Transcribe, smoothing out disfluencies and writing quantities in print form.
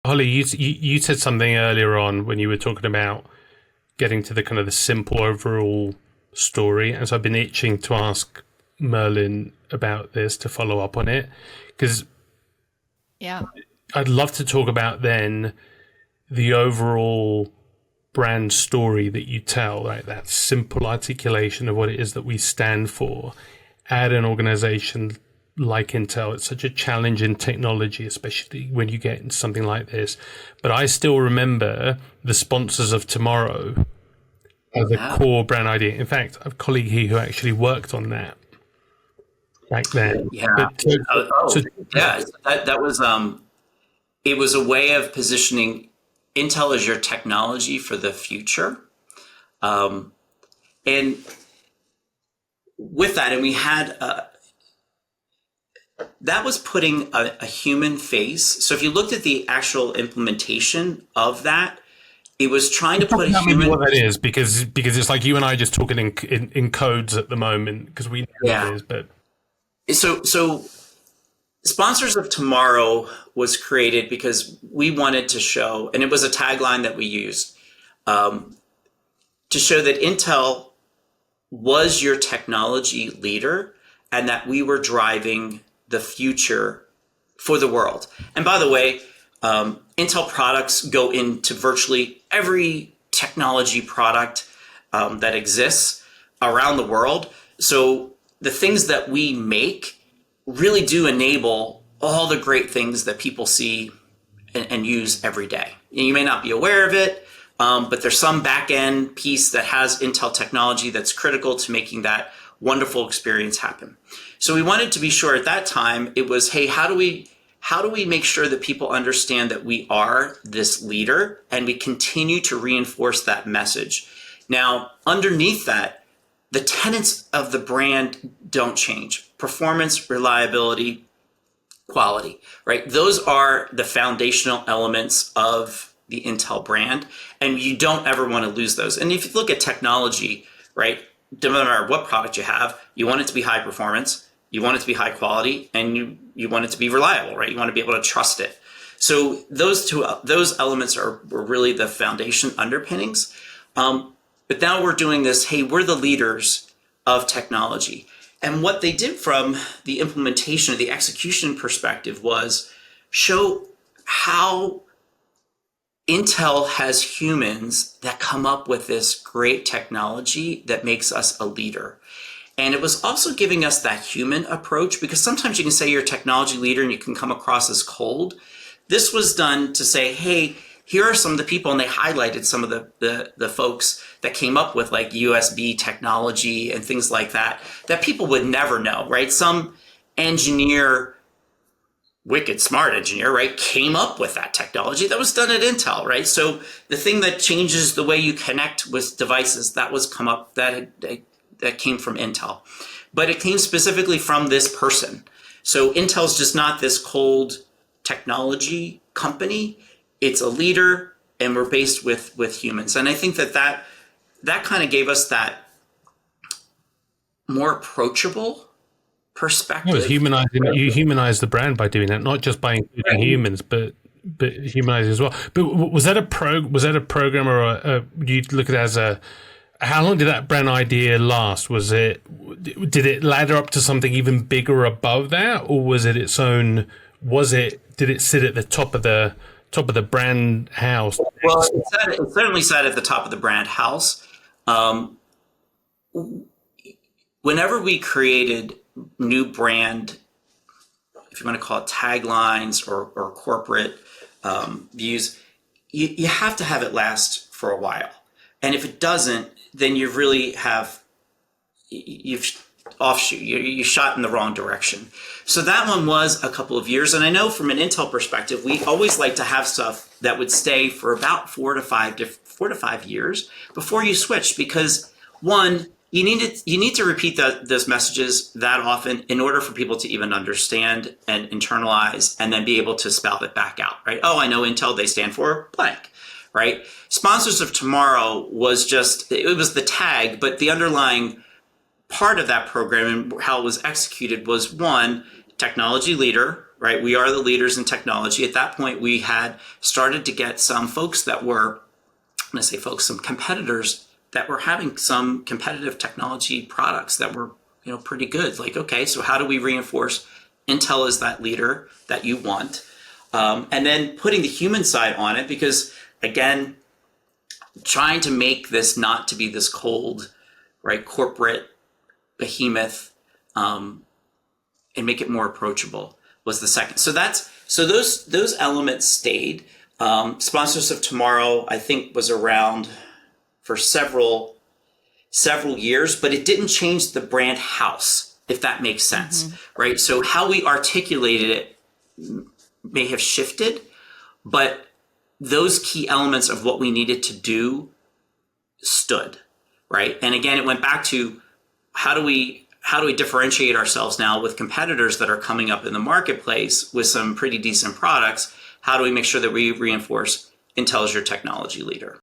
Holly, you said something earlier on when you were talking about getting to the kind of the simple overall story. And so I've been itching to ask Merlin about this to follow up on it, because I'd love to talk about then the overall brand story that you tell, right? That simple articulation of what it is that we stand for at an organization like Intel. It's such a challenge in technology, especially when you get into something like this. But I still remember the sponsors of tomorrow as a core brand idea. In fact, I have a colleague here who actually worked on that back then. Yeah. That was, it was a way of positioning Intel as your technology for the future. And with that, and we had, that was putting a human face. So if you looked at the actual implementation of that, it was trying to put a human. What that is, because it's like you and I just talking in codes at the moment, because we know what it is. But so Sponsors of Tomorrow was created because we wanted to show, and it was a tagline that we used, to show that Intel was your technology leader and that we were driving the future for the world. And by the way, Intel products go into virtually every technology product that exists around the world. So the things that we make really do enable all the great things that people see and use every day. And you may not be aware of it, but there's some back-end piece that has Intel technology that's critical to making that wonderful experience happen. So we wanted to be sure at that time, it was, hey, how do we make sure that people understand that we are this leader and we continue to reinforce that message? Now, underneath that, the tenets of the brand don't change. Performance, reliability, quality, right? Those are the foundational elements of the Intel brand, and you don't ever want to lose those. And if you look at technology, right, no matter what product you have, you want it to be high performance, you want it to be high quality, and you want it to be reliable, right? You want to be able to trust it. So those elements were really the foundation underpinnings. But now we're doing this, hey, we're the leaders of technology. And what they did from the implementation or the execution perspective was show how Intel has humans that come up with this great technology that makes us a leader. And it was also giving us that human approach, because sometimes you can say you're a technology leader and you can come across as cold. This was done to say, hey, here are some of the people, and they highlighted some of the folks that came up with like USB technology and things like that people would never know, right? Some engineer, wicked smart engineer, right, came up with that technology that was done at Intel, right? So the thing that changes the way you connect with devices, that came from Intel. But it came specifically from this person. So Intel's just not this cold technology company. It's a leader, and we're based with humans. And I think that kind of gave us that more approachable perspective. It was humanizing. You humanize the brand by doing that, not just by including humans, but humanizing as well. But was that a program, or do you look at it as a? How long did that brand idea last? Did it ladder up to something even bigger above that, or was it its own? Did it sit at the top of the brand house? Well, it certainly sat at the top of the brand house. Whenever we created new brand, if you want to call it taglines or corporate views, you have to have it last for a while. And if it doesn't, then you really you've offshoot. You shot in the wrong direction. So that one was a couple of years. And I know from an Intel perspective, we always like to have stuff that would stay for about 4 to 5 years before you switch, because one, you need to repeat those messages that often in order for people to even understand and internalize and then be able to spout it back out, right? Oh, I know Intel, they stand for blank, right? Sponsors of Tomorrow was it was the tag, but the underlying part of that program and how it was executed was, one, technology leader, right? We are the leaders in technology. At that point, we had started to get some folks that were, when I say folks, some competitors that were having some competitive technology products that were, pretty good. Like, okay, so how do we reinforce Intel as that leader that you want? And then putting the human side on it, because again, trying to make this not to be this cold, right, corporate behemoth, and make it more approachable was the second. So those elements stayed. Sponsors of Tomorrow, I think, was around for several years, but it didn't change the brand house, if that makes sense, right? So how we articulated it may have shifted, but those key elements of what we needed to do stood, right? And again, it went back to how do we differentiate ourselves now with competitors that are coming up in the marketplace with some pretty decent products? How do we make sure that we reinforce Intel as your technology leader?